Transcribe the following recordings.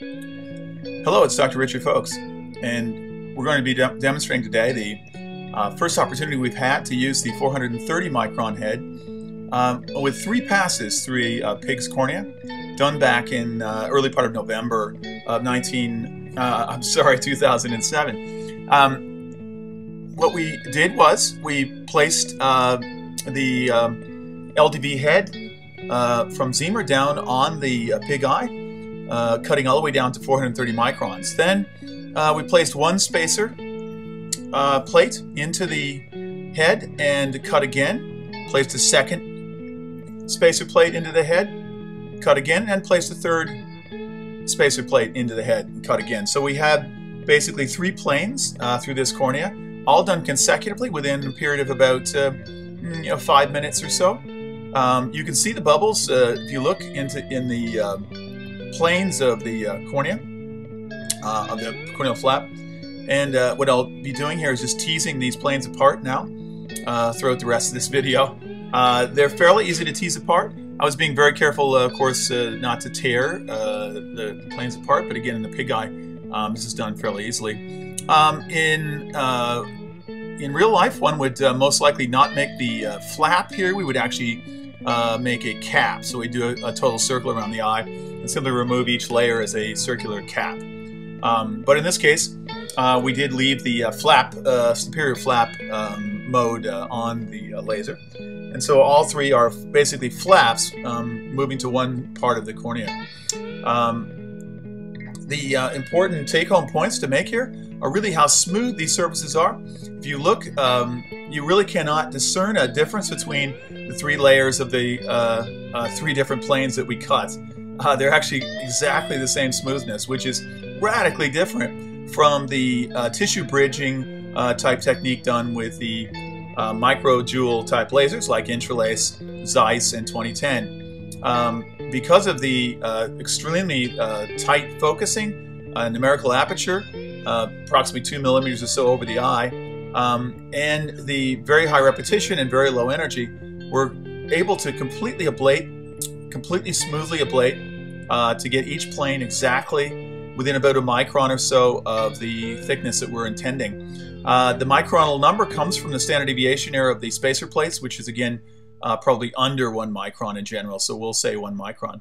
Hello, it's Dr. Richard Folks, and we're going to be demonstrating today the first opportunity we've had to use the 430 micron head with 3 passes through a pig's cornea, done back in early part of November of 2007. What we did was we placed the LDV head from Ziemer down on the pig eye, cutting all the way down to 430 microns. Then we placed one spacer plate into the head and cut again, placed a second spacer plate into the head, cut again, and placed a third spacer plate into the head and cut again. So we had basically 3 planes through this cornea, all done consecutively within a period of about 5 minutes or so. You can see the bubbles if you look in the planes of the cornea, of the corneal flap. And what I'll be doing here is just teasing these planes apart now throughout the rest of this video. They're fairly easy to tease apart. I was being very careful, of course, not to tear the planes apart, but again, in the pig eye, this is done fairly easily. In real life, one would most likely not make the flap here. We would actually make a cap. So we do a total circle around the eye and simply remove each layer as a circular cap. But in this case, we did leave the flap, superior flap mode on the laser. And so all 3 are basically flaps moving to one part of the cornea. The important take-home points to make here are really how smooth these surfaces are. If you look, you really cannot discern a difference between the 3 layers of the 3 different planes that we cut. They're actually exactly the same smoothness, which is radically different from the tissue bridging type technique done with the microjoule type lasers like Intralase, Zeiss, and 2010. Because of the extremely tight focusing, numerical aperture, approximately 2 millimeters or so over the eye, and the very high repetition and very low energy, we're able to completely smoothly ablate to get each plane exactly within about a micron or so of the thickness that we're intending. The micronal number comes from the standard deviation error of the spacer plates, which is again probably under 1 micron in general, so we'll say 1 micron.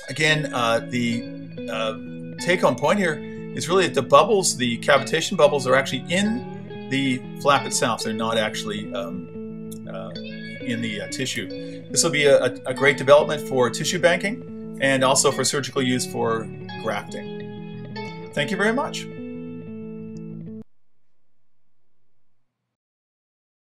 Again, the take-home point here is really that the bubbles, the cavitation bubbles, are actually in the flap itself. They're not actually in the tissue. This will be a great development for tissue banking and also for surgical use for grafting. Thank you very much.